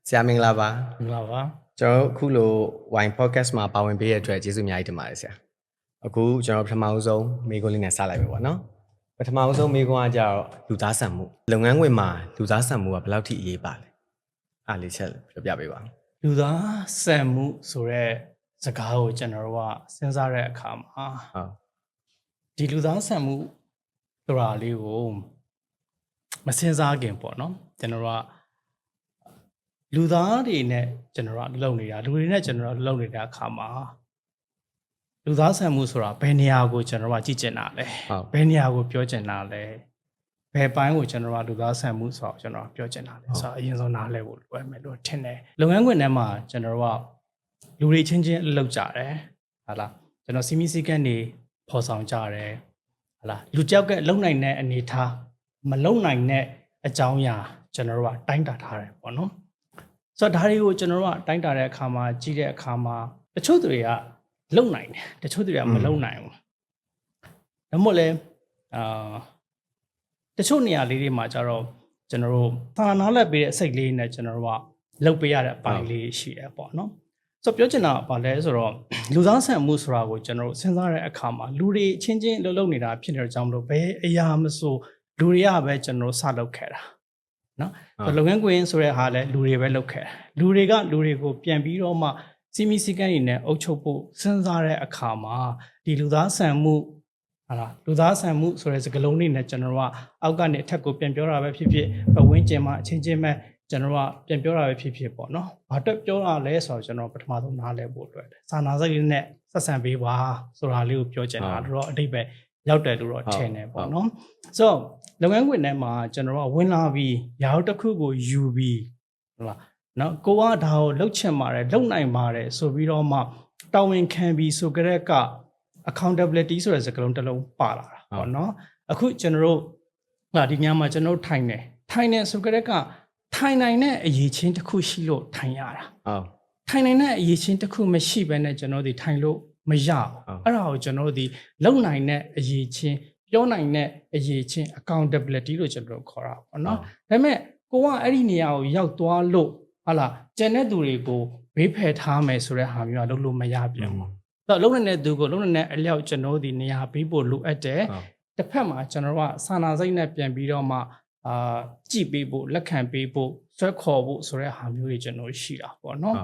ဆရာမင်္ဂလာပါ မင်္ဂလာပါ ကျွန်တော်အခုလို wine podcast မှာပါဝင်ပေးရတဲ့အတွက်ကျေးဇူးအများကြီးတင်ပါတယ်ဆရာအခုကျွန်တော်ပထမဆုံးမေးခွန်းလေးနဲ့စလိုက်ပြီပေါ့နော်ပထမဆုံးမေးခွန်းကကြတော့လူသားဆန်မှုလုပ်ငန်းခွင်မှာလူသားဆန်မှုကဘယ်လောက်ထိအရေးပါလဲအားလေးချက်ပြောပြပေးပါ လူသားဆန်မှုဆိုတဲ့စကားကိုကျွန်တော်တို့ကစဉ်းစားတဲ့အခါမှာ ဟုတ် ဒီလူသားဆန်မှုဆိုတာလေးကိုမစဉ်းစားခင်ပေါ့နော်ကျွန်တော်တို့ကလူသားတွေနဲ့ကျွန်တော်တို့လုပ်နေတာလူတွေနဲ့ကျွန်တော်တို့လုပ်နေတဲ့အခါမှာလူသားဆန်မှုဆိုတာဘယ်နေရာကိုကျွန်တော်တို့ကကြည့်ကျင်တာလဲ ဟုတ် ဘယ်နေရာကိုပြောကျင်တာလဲဘယ်ပိုင်းကိုကျွန်တော်တို့လူသားဆန်မှုဆိုတော့ကျွန်တော်ပြောကျင်တာလဲဆိုတော့အရင်ဆုံးနားလည်ဖို့လိုမယ်လို့ထင်တယ်လုပ်ငန်းခွင်ထဲမှာကျွန်တော်တို့ကလူတွေချင်းချင်းလုပ်ကြတယ်ဟာလားကျွန်တော်စီမီစီကန်နေဖော်ဆောင်ကြတယ်ဟာလားလူကြောက်ကလုံနိုင်တဲ့အနေထားမလုံနိုင်တဲ့အကြောင်းအရာကျွန်တော်တို့ကတိုင်းတာထားတယ်ပေါ့နော်ဆိုတော့ဒါတွေကိုကျွန်တော်တို့ကတိုင်းတာတဲ့အခါမှာကြည့်တဲ့အခါမှာတချို့တွေကလုံနိုင်တယ်တချို့တွေကမလုံနိုင်ဘူးဒါမှမဟုတ်လဲတချို့နေရာလေးတွေမှာကျတော့ကျွန်တော်တို့သာနာလက်ပေးတဲ့အစိတ်လေးနဲ့ကျွန်တော်တို့ကလှုပ်ပေးရတဲ့အပိုင်းလေးရှိတယ်ပေါ့နော်ဆိုတော့ပြောချင်တာကဘာလဲဆိုတော့လူသားဆန်မှုဆိုတာကိုကျွန်တော်တို့စဉ်းစားတဲ့အခါမှာလူတွေချင်းချင်းလှုပ်လှုပ်နေတာဖြစ်နေတဲ့ကြောင့်မလို့ဘယ်အရာမဆိုလူတွေကပဲကျွန်တော်တို့စလုပ်ခဲ့တာနော်လုပ်ငန်းခွင်ဆိုတဲ့ဟာလဲလူတွေပဲလုပ်ခဲ့တာလူတွေကလူတွေကိုပြန်ပြီးတော့မှစီမီစီကန်တွေနဲ့အုပ်ချုပ်ဖို့စဉ်းစားတဲ့အခါမှာဒီလူသားဆန်မှုဟာလားလူသားဆန်မှုဆိုတဲ့စကားလုံးလေးနဲ့ကျွန်တော်တို့ကအောက်ကနေအထက်ကိုပြန်ပြောတာပဲဖြစ်ဖြစ်ပဝင်းကျင်မှာအချင်းချင်းပဲကျွန်တော်တို့ကပြန်ပြောတာပဲဖြစ်ဖြစ်ပေါ့နော်။ဘာတက်ပြောတာလဲဆိုတော့ကျွန်တော်ပထမဆုံးနားလည်ဖို့အတွက်စာနာစိတ်လေးနဲ့ဆက်ဆံပေးပါဆိုတာလေးကိုပြောချင်တာတော့အတိတ်ပဲရောက်တယ်လို့တော့ထင်တယ်ပေါ့နော်။ဆိုတော့လုပ်ငန်းခွင်ထဲမှာကျွန်တော်တို့ကဝင်လာပြီးရာဟုတ်တစ်ခုကိုယူပြီးဟုတ်လားနော်ကိုကဒါကိုလှုပ်ချင်ပါတယ်လှုပ်နိုင်ပါတယ်ဆိုပြီးတော့မှတာဝန်ခံပြီးဆိုကြတဲ့က accountability ဆိုတဲ့စကားလုံးတစ်လုံးပါလာတာပေါ့နော်အခုကျွန်တော်တို့ဒီညမှာကျွန်တော်ထိုင်နေဆိုကြတဲ့ကထိုင်နိုင်တဲ့အရေးချင်းတစ်ခုရှိလို့ထိုင်ရတာ ဟုတ် ထိုင်နိုင်တဲ့အရေးချင်းတစ်ခုမရှိဘဲနဲ့ကျွန်တော်ဒီထိုင်လို့မရဘူးအဲ့ဒါကိုကျွန်တော်ဒီလုံနိုင်တဲ့အရေးချင်းပြောနိုင်တဲ့အရေးချင်း accountability လို့ကျွန်တော်ခေါ်တာပေါ့နော်ဒါပေမဲ့ကိုကအဲ့ဒီနေရာကိုရောက်သွားလို့ဟာလာကျန်တဲ့သူတွေကိုဘေးဖယ်ထားမယ်ဆိုတဲ့ဟာမျိုးကလုပ်လို့မရပြန်ဘူးတော့လုံနေတဲ့သူကိုလုံနေတဲ့အလျောက်ကျွန်တော်ဒီနေရာဘေးဖို့လိုအပ်တယ်တစ်ဖက်မှာကျွန်တော်ကစာနာစိတ်နဲ့ပြန်ပြီးတော့မှကြည်ပေးဖို့လက်ခံပေးဖို့ဆွဲခေါ်ဖို့ဆိုတဲ့ဟာမျိုးတွေကျွန်တော်ရှိတာပေါ့နော်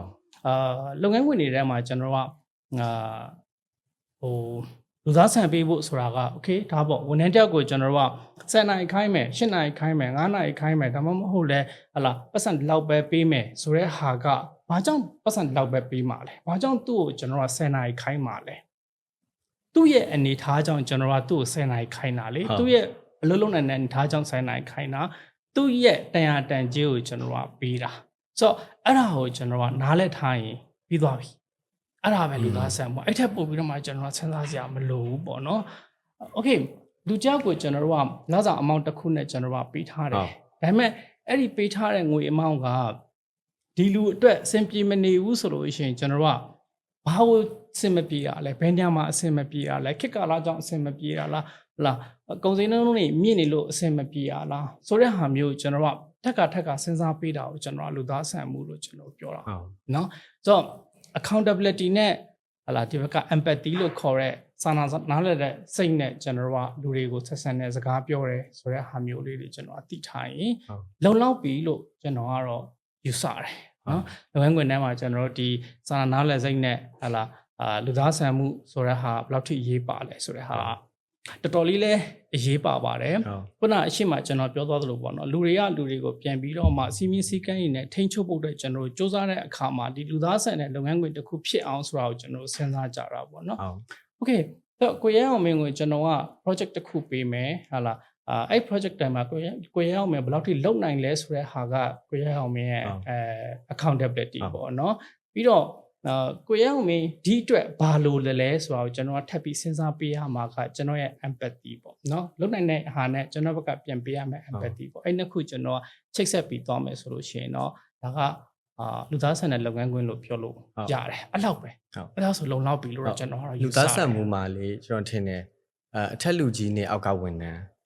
လုပ်ငန်းဝင်တွေထဲမှာကျွန်တော်ကလူသားဆန်ပေးဖို့ဆိုတာကโอเคဒါပေါ့ဝန်ထမ်းတယောက်ကိုကျွန်တော်က7နိုင်ခိုင်းမယ်8နိုင်ခိုင်းမယ်9နိုင်ခိုင်းမယ်ဒါမှမဟုတ်လဲဟလာပတ်စံလောက်ပဲပေးမယ်ဆိုတဲ့ဟာကဘာကြောင့်ပတ်စံလောက်ပဲပေးမှာလဲဘာကြောင့်သူ့ကိုကျွန်တော်က10နိုင်ခိုင်းမှာလဲသူ့ရဲ့အနေထားကြောင့်ကျွန်တော်ကသူ့ကို10နိုင်ခိုင်းတာလေသူ့ရဲ့အလုံးလုံးနဲ့အနေထားကြောင့်10နိုင်ခိုင်းတာသူ့ရဲ့တန်ရာတန်ကြီးကိုကျွန်တော်ကပေးတာဆိုတော့အဲ့ဒါကိုကျွန်တော်ကနားလဲထားရင်ပြီးသွားပြီအဲ့ဒါပဲလူသားဆန်ပေါ့အဲ့ထက်ပို့ပြီးတော့မှကျွန်တော်စဉ်းစားစရာမလိုဘူးပေါ့နော်โอเคလူကြောက်ကိုကျွန်တော်တို့ကနောက်ဆောင်အမောင့်တစ်ခုနဲ့ကျွန်တော်ကပေးထားတယ်ဒါပေမဲ့အဲ့ဒီပေးထားတဲ့ငွေအမောင့်ကဒီလူအတွက်အဆင်ပြေမနေဘူးဆိုလို့ရှိရင်ကျွန်တော်တို့ကဘာလို့အဆင်မပြေရလဲဘယ်ညမှာအဆင်မပြေရလဲခက်ကာလာကြောင့်အဆင်မပြေရလားကုန်စည်နှုန်းတွေမြင့်နေလို့အဆင်မပြေရလားဆိုတဲ့ဟာမျိုးကျွန်တော်ကထက်ကစဉ်းစားပေးတာကိုကျွန်တော်ကလူသားဆန်မှုလို့ကျွန်တော်ပြောတာနော်ဆိုတော့ accountability နဲ့ဟလာဒီဘက်က empathy လို့ခေါ်တဲ့စာနားလည်တဲ့စိတ်နဲ့ကျွန်တော်ကလူတွေကိုဆက်ဆံတဲ့စကားပြောတယ်ဆိုတဲ့ဟာမျိုးလေးတွေကျွန်တော်အသိထားရင်လုံလောက်ပြီလို့ကျွန်တော်ကတော့ယူဆတယ်နော်လုပ်ငန်းခွင်ထဲမှာကျွန်တော်တို့ဒီစာနားလည်စိတ်နဲ့ဟလာလူသားဆန်မှုဆိုတဲ့ဟာဘယ်လောက်ထိအရေးပါလဲဆိုတဲ့ဟာတော်တော်လေးလဲအရေးပါပါတယ်ခုနအရှိမကျွန်တော်ပြောသွားသလိုပေါ့နော်လူတွေကလူတွေကိုပြန်ပြီးတော့မှစီမင်းစည်းကမ်းရည်နဲ့ထိန်းချုပ်ဖို့အတွက်ကျွန်တော်တို့စူးစမ်းတဲ့အခါမှာဒီလူသားဆန်တဲ့လုပ်ငန်းခွင်တစ်ခုဖြစ်အောင်ဆိုတာကိုကျွန်တော်တို့စဉ်းစားကြတာပေါ့နော်โอเคတော့ကိုရဲအောင်မင်းကိုကျွန်တော်က project တစ်ခုပေးမယ်ဟာလားအဲ့ project တိုင်းမှာကိုရဲအောင်မင်းဘယ်လောက်ထိလုပ်နိုင်လဲဆိုတဲ့ဟာကကိုရဲအောင်မင်းရဲ့accountability ပေါ့နော်ပြီးတော့ကိုရဲအောင်မင်းဒီအတွက်ဘာလို့လဲဆိုတာကိုကျွန်တော်ကထပ်ပြီးစဉ်းစားပေးရမှာကကျွန်တော်ရဲ့ empathy ပေါ့နော်လုပ်နိုင်တဲ့ဟာနဲ့ကျွန်တော်ဘက်ကပြန်ပေးရမယ် empathy ပေါ့အဲ့နှစ်ခုကျွန်တော်ချိတ်ဆက်ပြီးသွားမယ်ဆိုလို့ရှိရင်တော့ဒါကလူသားဆန်တဲ့လုပ်ငန်းခွင်လို့ပြောလို့ရတယ်အဲ့လောက်ပဲအဲ့ဒါဆိုလုံလောက်ပြီလို့တော့ကျွန်တော်ကတော့လူသားဆန်မှုမှာလေကျွန်တော်ထင်တယ်အထက်လူကြီးနဲ့အောက်ကဝန်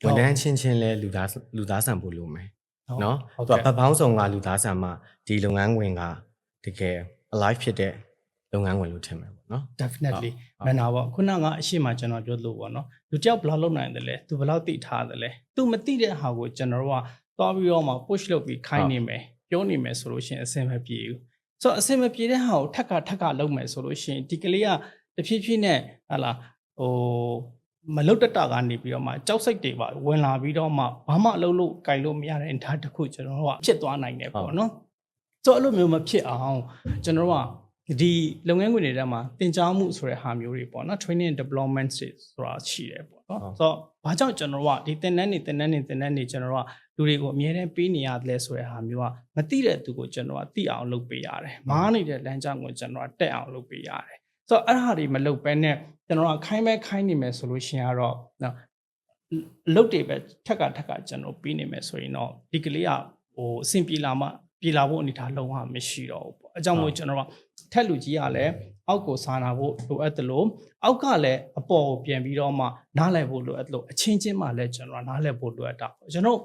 ထမ်းချင်းချင်းလဲလူသားဆန်ဖို့လိုမယ် เนาะသူကဘပေါင်းဆောင်ကလူသားဆန်မှာဒီလုပ်ငန်းဝင်ကတကယ် alive ဖြစ်တဲ့လုပ်ငန်းဝင်လို့ထင်မယ်ပေါ့နော် definitely မနာပေါ့ခုနကအရှိမကျွန်တော်ပြောလို့ပေါ့နော်လူတယောက်ဘယ်လောက်လုပ်နိုင်တယ်လဲသူဘယ်လောက်သိထားတယ်လဲသူမသိတဲ့ဟာကိုကျွန်တော်တို့ကသွားပြီးတော့မှ push လုပ်ပြီးခိုင်းနေမယ်ပြောနေမယ်ဆိုလို့ရှိရင်အဆင်မပြေဘူးဆိုတော့အဆင်မပြေတဲ့ဟာကိုထက်ကလုပ်မယ်ဆိုလို့ရှိရင်ဒီကလေးကတဖြည်းဖြည်းနဲ့ဟာလာဟိုမလုတ်တတကနေပြီးတော့မှကြောက်စိတ်တွေပါဝင်လာပြီးတော့မှဘာမှအလုပ်လို့ကြိုင်လို့မရတဲ့အနေတစ်ခုကျွန်တော်တို့ကဖြစ်သွားနိုင်တယ်ပေါ့နော်ဆိုတော့အဲ့လိုမျိုးမဖြစ်အောင်ကျွန်တော်တို့ကဒီလုပ်ငန်းခွင်တွေထဲမှာသင်ကြားမှုဆိုတဲ့ဟာမျိုးတွေပေါ့နော် training and development တွေဆိုတာရှိတယ်ပေါ့နော်ဆိုတော့ဘာကြောင့်ကျွန်တော်တို့ကဒီသင်တန်းတွေကျွန်တော်တို့ကလူတွေကိုအမြဲတမ်းပေးနေရတယ်ဆိုတဲ့ဟာမျိုးကမသိတဲ့သူကိုကျွန်တော်ကသိအောင်လုပ်ပေးရတယ်မားနေတဲ့လမ်းကြောင်းကိုကျွန်တော်ကတက်အောင်လုပ်ပေးရတယ်ဆိုတော့အဲ့ဟာတွေမလုပ်ဘဲနဲ့ကျွန်တော်ကခိုင်းနေမယ်ဆိုလို့ရှိရင်ကတော့နော်လုတ်တွေပဲထက်ကကျွန်တော်ပြီးနေမယ်ဆိုရင်တော့ဒီကလေးကဟိုအဆင်ပြေလာဖို့အနေထားလုံးဝမရှိတော့ဘူးပေါ့အကြောင်းမို့ကျွန်တော်ကထက်လူကြီးကလည်းအောက်ကိုစာနာဖို့လိုအပ်တယ်လို့အောက်ကလည်းအပေါ်ကိုပြန်ပြီးတော့မှနားလည်ဖို့လိုအပ်တယ်လို့အချင်းချင်းမှလည်းကျွန်တော်နားလည်ဖို့လိုအပ်တာပေါ့ကျွန်တော်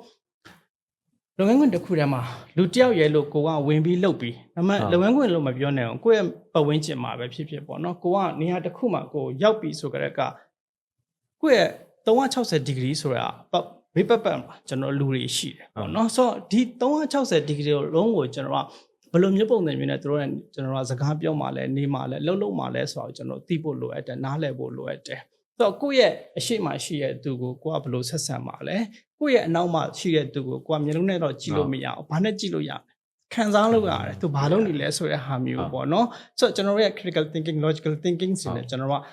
လုပ်ငန်းခွင်တစ်ခုထဲမှာလူတယောက်ရဲ့လို့ကိုကဝင်ပြီးလုပ်ပြီးဒါမှလုပ်ငန်းခွင်လို့မပြောနဲ့အောင်ကိုယ့်ရဲ့ပတ်ဝန်းကျင်မှာပဲဖြစ်ပေါ့နော်ကိုကနေရာတစ်ခုမှာကိုရောက်ပြီဆိုကြတဲ့ကကိုယ့်ရဲ့360 degree ဆိုတာဘေးပတ်မှာကျွန်တော်လူတွေရှိတယ်ပေါ့နော်ဆိုတော့ဒီ360 degree လုံးကိုကျွန်တော်ကဘယ်လိုမျိုးပုံစံမျိုးနဲ့တို့ကျွန်တော်ကစကားပြောမှလဲနေမှလဲလှုပ်မှလဲဆိုတော့ကျွန်တော်သိဖို့လိုအပ်တယ်နားလည်ဖို့လိုအပ်တယ်ဆိုတော့ကိုယ့်ရဲ့အရှိမရှိတဲ့သူကိုကိုကဘယ်လိုဆက်ဆံမှာလဲကိုယ့်ရဲ့အနောက်မှာရှိတဲ့သူကိုကိုကမျက်လုံးနဲ့တော့ကြည့်လို့မရအောင်ဘာနဲ့ကြည့်လို့ရမလဲခံစားလို့ရတယ်သူဘာလုပ်နေလဲဆိုတဲ့ဟာမျိုးပေါ့နော်ဆိုတော့ကျွန်တော်ရဲ့ critical thinking logical thinking ဆိုတဲ့ကျွန်တော်က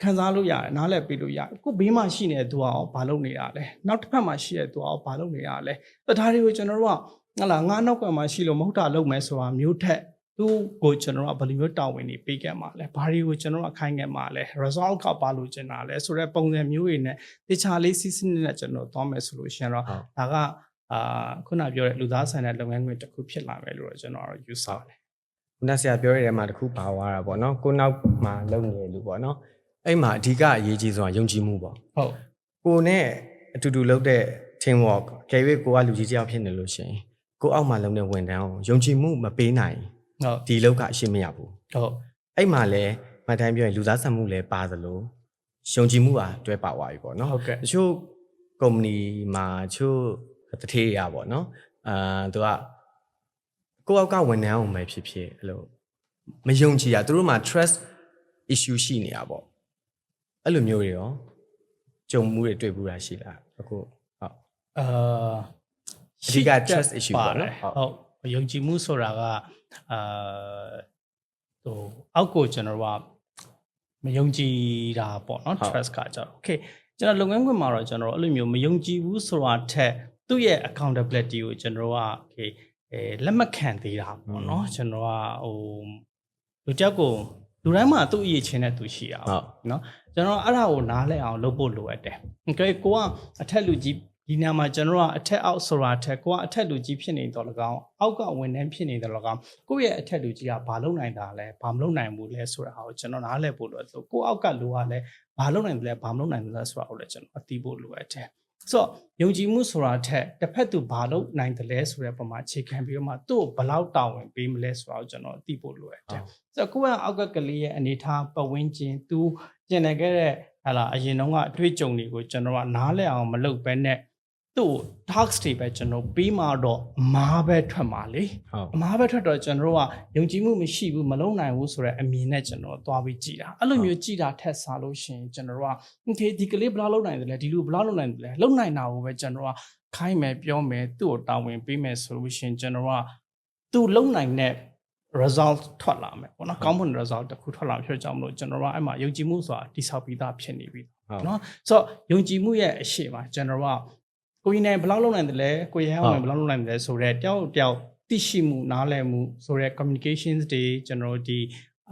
ခံစားလို့ရတယ်နားလည်ပြီးလို့ရတယ်ကိုဘေးမှာရှိနေတဲ့သူကရောဘာလုပ်နေတာလဲနောက်တစ်ဖက်မှာရှိတဲ့သူကရောဘာလုပ်နေတာလဲဒါတွေကိုကျွန်တော်တို့ကဟလာငါနောက်ကမှာရှိလို့မဟုတ်တာလုပ်မယ်ဆိုတာမျိုးထက်သူ့ကိုကျွန်တော်ကဘယ်လိုမျိုးတာဝန်တွေပေးခဲ့မှာလဲဘာတွေကိုကျွန်တော်ကခိုင်းခဲ့မှာလဲ result ကဘာလို့ကျင်တာလဲဆိုတဲ့ပုံစံမျိုးတွေနဲ့တခြားလေးစီးစနစ်နဲ့ကျွန်တော်သွားမယ်ဆိုလို့ရှင်တော့ဒါကခုနပြောတဲ့လူသားဆန်တဲ့လုပ်ငန်းခွင်တစ်ခုဖြစ်လာမယ်လို့ကျွန်တော်ယူဆတယ်ခုနဆရာပြောရတဲ့မှာတစ်ခုပါသွားတာပေါ့နော်ကိုနောက်မှာလုပ်နေလူပေါ့နော်အဲ့မှာအဓိကအရေးကြီးဆုံးကယုံကြည်မှုပေါ့ဟုတ်ကိုနဲ့အတူတူလုပ်တဲ့ team work ကဲ၍ကိုကလူကြီးတယောက်ဖြစ်နေလို့ရှင်ကိုအောက်မှာလုပ်တဲ့ဝန်ထမ်းကိုယုံကြည်မှုမပေးနိုင်ဟုတ်ဒီလောက်ကအရှင်းမရဘူးဟုတ်အဲ့မှာလဲမှတ်တမ်းပြောရင်လူသားဆန်မှုလဲပါသလိုယုံကြည်မှုอ่ะတွဲပါသွားပြီပေါ့နော်ဟုတ်ကဲ့တချို့ကုမ္ပဏီမှာချို့တထေးရပေါ့နော်သူကကိုအောက်ကဝန်ထမ်းအောင်ပဲဖြစ်အဲ့လိုမယုံကြည်ရသူတို့မှာ trust issue ရှိနေတာပေါ့အဲ့လိုမျိုးတွေရောကြုံမှုတွေတွေ့ဘူးတာရှိလားအခုဟုတ်အဓိက trust issue ပေါ့နော်ဟုတ်ယုံကြည်မှုဆိုတာကဟိုအောက်ကိုကျွန်တော်ကမယုံကြည်တာပေါ့နော် trust ကကြတော့ okay ကျွန်တော်လုပ်ငန်းခွင်မှာတော့ကျွန်တော်အဲ့လိုမျိုးမယုံကြည်ဘူးဆိုတာထက်သူ့ရဲ့ accountability ကိုကျွန်တော်က okay လက်မခံသေးတာပေါ့နော်ကျွန်တော်ကဟိုလူတယောက်ကိုလူတိုင်းမှာသူ့အရေးချင်းတဲ့သူရှိတာပေါ့နော်ကျွန်တော်အဲ့ဒါကိုနားလည်အောင်လုပ်ဖို့လိုအပ်တယ်။ okay ကိုကအထက်လူကြီးဒီနေရာမှာကျွန်တော်ကအထက်အောက်ဆိုတာထက်ကိုကအထက်လူကြီးဖြစ်နေတော့လကောင်းအောက်ကဝန်ထမ်းဖြစ်နေတော့လကောင်းကိုရဲ့အထက်လူကြီးကဘာလုပ်နိုင်တာလဲဘာမလုပ်နိုင်ဘူးလဲဆိုတာဟာကိုကျွန်တော်နားလည်ဖို့လိုအပ်တယ်။ကိုအောက်ကလူကလည်းဘာလုပ်နိုင်တယ်လဲဘာမလုပ်နိုင်ဘူးလဲဆိုတာကိုလည်းကျွန်တော်အသိဖို့လိုအပ်တယ်။ဆိုတော့ယုံကြည်မှုဆိုတာထက်တစ်ဖက်သူဘာလုပ်နိုင်တယ်လဲဆိုတဲ့ပုံမှာအခြေခံပြီးတော့မှသူ့ကိုဘယ်လောက်တာဝန်ပေးမလဲဆိုတာကိုကျွန်တော်သိဖို့လိုအပ်တယ်။ဆိုတော့ကိုကအောက်ကကလေးရဲ့အနေထားပတ်ဝန်းကျင်သူကျင်နေခဲ့တဲ့ဟာလာအရင်တုန်းကအတွေ့အကြုံတွေကိုကျွန်တော်ကနားလည်အောင်မလုပ်ဘဲနဲ့သူ့ tasks တွေပဲကျွန်တော်ပြီးမှတော့အမားပဲထွက်မှာလေအမားပဲထွက်တော့ကျွန်တော်ကယုံကြည်မှုမရှိဘူးမလုံနိုင်ဘူးဆိုတဲ့အမြင်နဲ့ကျွန်တော်သွားပြီးကြည်တာအဲ့လိုမျိုးကြည်တာထက်စားလို့ရှိရင်ကျွန်တော်က okay ဒီကလေးဘယ်လောက်လုံနိုင်တယ်လဲဒီလိုဘယ်လောက်လုံနိုင်တယ်လဲလုံနိုင်တာကိုပဲကျွန်တော်ကခိုင်းမယ်ပြောမယ်သူ့ကိုတာဝန်ပေးမယ်ဆိုလို့ရှိရင်ကျွန်တော်ကသူ့လုံနိုင်တဲ့ result ထွက်လာမယ်ပေါ့နော်ကောင်းမွန်တဲ့ result တစ်ခုထွက်လာဖြစ်ကြအောင်လို့ကျွန်တော်ကအဲ့မှာယုံကြည်မှုဆိုတာတိဆောက်ပြီးသားဖြစ်နေပြီနော်ဆိုတော့ယုံကြည်မှုရဲ့အရှိပါကျွန်တော်ကကိုကြီးနဲ့ဘယ်လောက်လုပ်နိုင်တယ်လဲကိုရဲအောင်ဘယ်လောက်လုပ်နိုင်တယ်လဲဆိုတော့တယောက်သိရှိမှုနားလည်မှုဆိုတဲ့ communications တွေကျွန်တော်ဒီ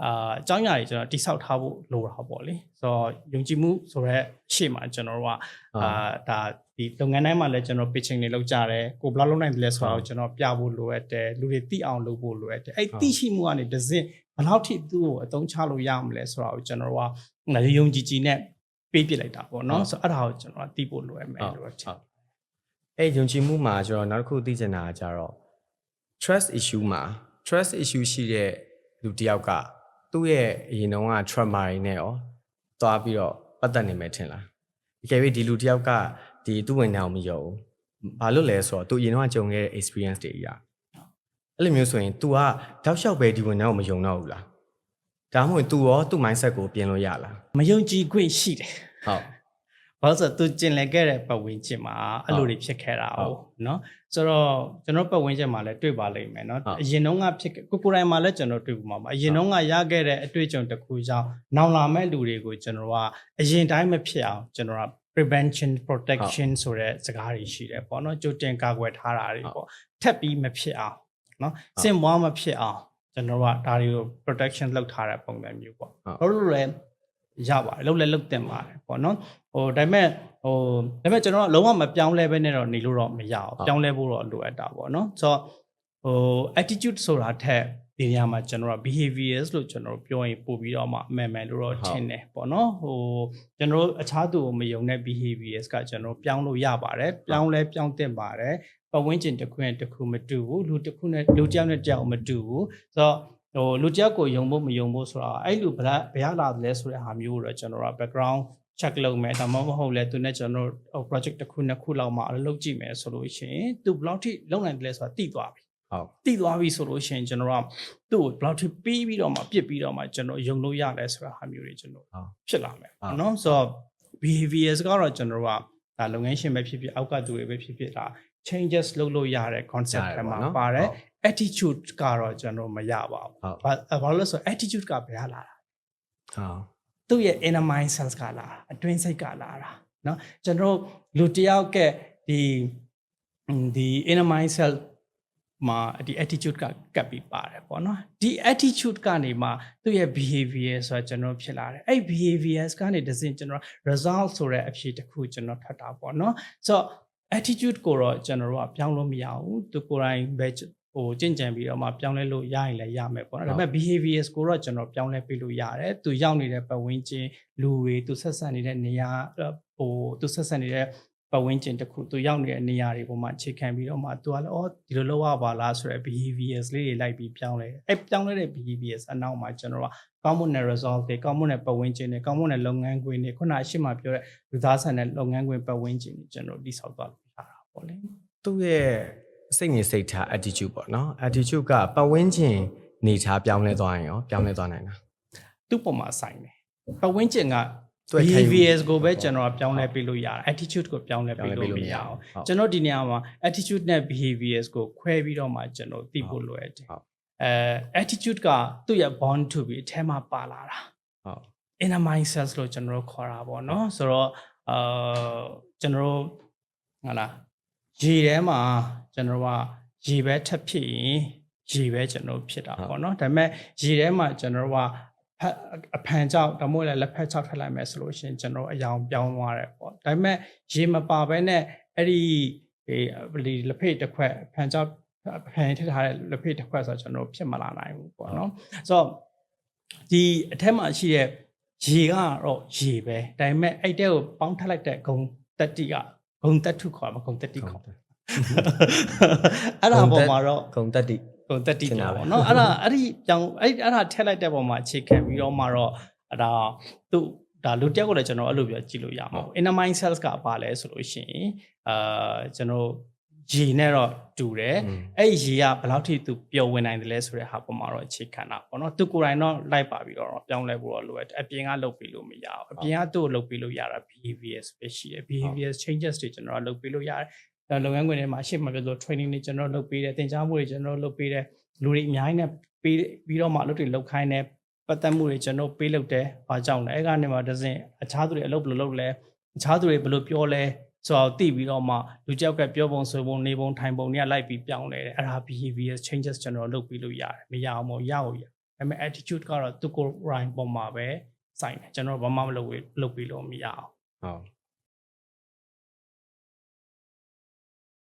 အကြောင်းအရာတွေကျွန်တော်တိဆောက်ထားဖို့လိုတာပေါ့လေဆိုတော့ယုံကြည်မှုဆိုတော့ရှေ့မှာကျွန်တော်တို့ကဒါဒီလုပ်ငန်းတိုင်းမှာလည်းကျွန်တော် pitching တွေလုပ်ကြတယ်ကိုဘယ်လောက်လုပ်နိုင်တယ်လဲဆိုတော့ကျွန်တော်ပြဖို့လိုအပ်တယ်လူတွေသိအောင်လုပ်ဖို့လိုအပ်တယ်အဲ့သိရှိမှုကနေတစ်စင်းဘယ်လောက်ထိသူ့ကိုအသုံးချလို့ရမလဲဆိုတော့ကျွန်တော်တို့ကယုံကြည်နဲ့ပေးပြလိုက်တာပေါ့နော်ဆိုတော့အဲ့ဒါကိုကျွန်တော်သိဖို့လိုအပ်မယ်လို့ထင် အဲ့ယုံကြည်မှုမှာကျွန်တော်နောက်တစ်ခုသိချင်တာကကြတော့ trust issue မှာ trust issue ရှိတဲ့လူတစ်ယောက်ကသူ့ရဲ့အရင်တုန်းက trauma တွေနဲ့ရောသွားပြီးတော့ပတ်သက်နေမယ်ထင်လားဒီကဲပြီးဒီလူတစ်ယောက်ကဒီသူ့ဝင်အောင်မယုံဘာလို့လဲဆိုတော့သူအရင်တုန်းကကြုံခဲ့တဲ့ experience တွေအရာအဲ့လိုမျိုးဆိုရင် तू ကတောက်လျှောက်ပဲဒီဝင်အောင်မယုံတော့ဘူးလားဒါမှမဟုတ် तू ရောသူ့ mindset ကိုပြင်လို့ရလား မယုံကြည်ခွင့်ရှိတယ် ဟုတ် ဘာလို့ဆိုသူကျင်လည်ခဲ့တဲ့ပတ်ဝန်းကျင်မှာအဲ့လိုတွေဖြစ်ခဲ့တာ哦เนาะဆိုတော့ကျွန်တော်ပတ်ဝန်းကျင်မှာလည်းတွေ့ပါလိမ့်မယ်เนาะအရင်တုန်းကဖြစ်ကိုတိုင်းမှာလည်းကျွန်တော်တွေ့ဘူးမှာပါအရင်တုန်းကရခဲ့တဲ့အတွေ့အကြုံတစ်ခုကြောင့်နောင်လာမဲ့လူတွေကိုကျွန်တော်ကအရင်တိုင်းမဖြစ်အောင်ကျွန်တော်က prevention protection ဆိုတဲ့စကားတွေရှိတယ်ပေါ့เนาะကြိုတင်ကာကွယ်ထားတာတွေပေါ့ထပ်ပြီးမဖြစ်အောင်เนาะစင်မွားမဖြစ်အောင်ကျွန်တော်ကဒါတွေကို protection လုပ်ထားတဲ့ပုံစံမျိုးပေါ့ဘာလို့လဲရပါတယ်လုံးလဲလုံးတင်ပါတယ်ပေါ့နော်ဒါပေမဲ့ကျွန်တော်ကလုံးဝမပြောင်းလဲပဲနဲ့တော့နေလို့တော့မရအောင်ပြောင်းလဲဖို့တော့လိုအပ်တာပေါ့နော်ဆိုတော့attitude ဆိုတာထက်ဒီနေရာမှာကျွန်တော်က behaviors လို့ကျွန်တော်ပြောရင်ပို့ပြီးတော့မှအမှန်လို့တော့ထင်တယ်ပေါ့နော်ကျွန်တော်အခြားသူကိုမယုံတဲ့ behaviors ကကျွန်တော်ပြောင်းလို့ရပါတယ်ပြောင်းလဲပြောင်းတင်ပါတယ်ပတ်ဝန်းကျင်တစ်ခုနဲ့တစ်ခုမတူဘူးလူတစ်ခုနဲ့လူတစ်ယောက်နဲ့တစ်ယောက်မတူဘူးဆိုတော့လူတစ်ယောက်ကိုယုံဖို့မယုံဖို့ဆိုတာအဲ့လူဘယ်လာလဲဆိုတဲ့ဟာမျိုးတော့ကျွန်တော်က background check လုပ်မယ်ဒါမှမဟုတ်လဲသူနဲ့ကျွန်တော်တို့ project တစ်ခုနှစ်ခုလောက်မှအလုပ်ကြည့်မယ်ဆိုလို့ရှိရင်သူဘယ်လောက်ထိလုပ်နိုင်တယ်လဲဆိုတာသိသွားပြီဟုတ်သိသွားပြီဆိုလို့ရှိရင်ကျွန်တော်ကသူ့ကိုဘယ်လောက်ထိပြီးတော့မှပြစ်ပြီးတော့မှကျွန်တော်ယုံလို့ရတယ်ဆိုတာဟာမျိုးတွေကျွန်တော်ဖြစ်လာမယ်နော်ဆိုတော့ behaviors ကတော့ကျွန်တော်ကဒါလုပ်ငန်းရှင်ပဲဖြစ်ဖြစ်အောက်ကသူတွေပဲဖြစ်ဖြစ်ဒါ changes လုပ်လို့ရတဲ့ concept ထဲမှာပါတယ် attitude ကတော့ကျွန်တော်မရပါဘူးဘာလို့လဲဆိုတော့ attitude ကဘယ်လာတာဟုတ်သူ့ရဲ့ inner mind sense ကလာတာအတွင်းစိတ်ကလာတာเนาะကျွန်တော်လူတယောက်ကဒီ inner mind self မှာဒီ attitude ကကပ်ပြီးပါတယ်ပေါ့နော်ဒီ attitude ကနေမှသူ့ရဲ့ behavior ဆိုတာကျွန်တော်ဖြစ်လာတယ်အဲ့ behaviors ကနေတစဉ်ကျွန်တော် result ဆိုတဲ့အဖြေတစ်ခုကျွန်တော်ထွက်တာပေါ့နော်ဆိုတော့ attitude ကိုတော့ကျွန်တော်တို့ကပြောင်းလို့မရဘူးသူကိုယ်တိုင်ပဲကြင်ကြံပြီးတော့မှပြောင်းလဲလို့ရရင်လည်းရမယ်ပေါ့နော်ဒါပေမဲ့ behaviors ကိုတော့ကျွန်တော်ပြောင်းလဲပေးလို့ရတယ်သူရောက်နေတဲ့ပတ်ဝန်းကျင်လူတွေသူဆက်ဆံနေတဲ့နေရာသူဆက်ဆံနေတဲ့ပတ်ဝန်းကျင်တစ်ခုသူရောက်နေတဲ့နေရာတွေပေါ်မှာအခြေခံပြီးတော့မှသူကလည်းဒီလိုလုပ်ရပါလားဆိုတဲ့ behaviors လေးတွေလိုက်ပြီးပြောင်းလဲအဲ့ပြောင်းလဲတဲ့ behaviors အနောက်မှာကျွန်တော်ကကောင်းမွန်တဲ့ result တွေကောင်းမွန်တဲ့ပတ်ဝန်းကျင်တွေကောင်းမွန်တဲ့လုပ်ငန်းခွင်တွေခုနအရှိမပြောတဲ့လူသားဆန်တဲ့လုပ်ငန်းခွင်ပတ်ဝန်းကျင်တွေကျွန်တော်တိဆောက်သွားလို့ရတာပေါ့လေသူ့ရဲ့စိတ်ငြိမ်စိတ်ထား attitude ပေါ့နော် attitude ကပတ်ဝန်းကျင်နေထားပြောင်းလဲသွားရင်ရောပြောင်းလဲသွားနိုင်လားသူ့ပုံမှာဆိုင်တယ်ပတ်ဝန်းကျင်က behaviors ကိုပဲကျွန်တော်ပြောင်းလဲပေးလို့ရတယ် attitude ကိုပြောင်းလဲပေးလို့မရအောင်ကျွန်တော်ဒီနေရာမှာ attitude နဲ့ behaviors ကိုခွဲပြီးတော့မှကျွန်တော်သိဖို့လိုရတယ်attitude ကသူ့ရဲ့ born to be အထဲမှာပါလာတာဟုတ် inner mindset လို့ကျွန်တော်ခေါ်တာပေါ့နော်ဆိုတော့ကျွန်တော်ဟုတ်လားရေထဲမှာကျွန်တော်ကရေပဲထပ်ဖြစ်ရင်ရေပဲကျွန်တော်ဖြစ်တာပေါ့နော်ဒါပေမဲ့ရေထဲမှာကျွန်တော်ကအဖန်ကြောက်ဒါမှမဟုတ်လည်းလက်ဖက်ချောက်ထည့်လိုက်မယ်ဆိုလို့ရှိရင်ကျွန်တော်အယောင်ပြောင်းသွားတယ်ပေါ့ဒါပေမဲ့ရေမပါဘဲနဲ့အဲ့ဒီလက်ဖိတ်တစ်ခွက်ဖန်ကြောက်ဖန်ထည့်ထားတဲ့လက်ဖိတ်တစ်ခွက်ဆိုတော့ကျွန်တော်ဖြစ်မလာနိုင်ဘူးပေါ့နော်ဆိုတော့ဒီအထက်မှာရှိတဲ့ရေကတော့ရေပဲဒါပေမဲ့အဲ့တဲ့ကိုပေါင်းထည့်လိုက်တဲ့ဂုံတက်တိကဂုံတက်ထုခေါ်မှာဂုံတက်တိခေါ်အဲ့ဒါပေါ်မှာတော့ဂုံတက်တိပုံတက်တိတာပေါ့နော်အဲ့ဒီပြောင်းအဲ့ဒါထည့်လိုက်တဲ့ပုံမှာအခြေခံပြီးတော့မှတော့ဒါသူဒါလူတယောက်ကိုလည်းကျွန်တော်အဲ့လိုပြောကြည့်လို့ရမှာပေါ့ inner mind cells ကပါလဲဆိုလို့ရှိရင်ကျွန်တော်ရေနဲ့တော့တူတယ်အဲ့ရေကဘယ်လောက်ထိသူပျော်ဝင်နိုင်တယ်လဲဆိုတဲ့ဟာပုံမှာတော့အခြေခံတာပေါ့နော်သူကိုယ်တိုင်တော့လိုက်ပါပြီးတော့ပြောင်းလဲဖို့တော့လိုတယ်အပြင်ကလုပ်ပြီးလို့မရဘူးအပြင်ကသူ့ကိုလုပ်ပြီးလို့ရတာ behaviors ပဲရှိတယ် behavior changes တွေကျွန်တော်လုပ်ပြီးလို့ရတယ်လုပ်ငန်းခွင်ထဲမှာရှေ့မှာပြောလို့ training တွေကျွန်တော်လုပ်ပေးတယ်သင်ကြားမှုတွေကျွန်တော်လုပ်ပေးတယ်လူတွေအများကြီးနဲ့ပြီးတော့မှအလုပ်တွေလုပ်ခိုင်းတယ်ပတ်သက်မှုတွေကျွန်တော်ပေးလုပ်တယ်ဘာကြောင့်လဲအဲ့ကနေမှတစ်စင်အခြားသူတွေအလုပ်ဘယ်လိုလုပ်လဲအခြားသူတွေဘယ်လိုပြောလဲဆိုတော့သိပြီးတော့မှလူကြောက်ကပြောပုံဆိုပုံနေပုံထိုင်ပုံတွေကလိုက်ပြီးပြောင်းလဲတယ်အဲ့ဒါ behavior changes ကျွန်တော်လုပ်ပြီးလို့ရတယ်မရအောင်မရဘူးရဒါပေမဲ့ attitude ကတော့သူကိုယ် right ပုံမှာပဲစိုက်တယ်ကျွန်တော်ဘာမှမလုပ်ပြီးလို့မရအောင်ဟုတ်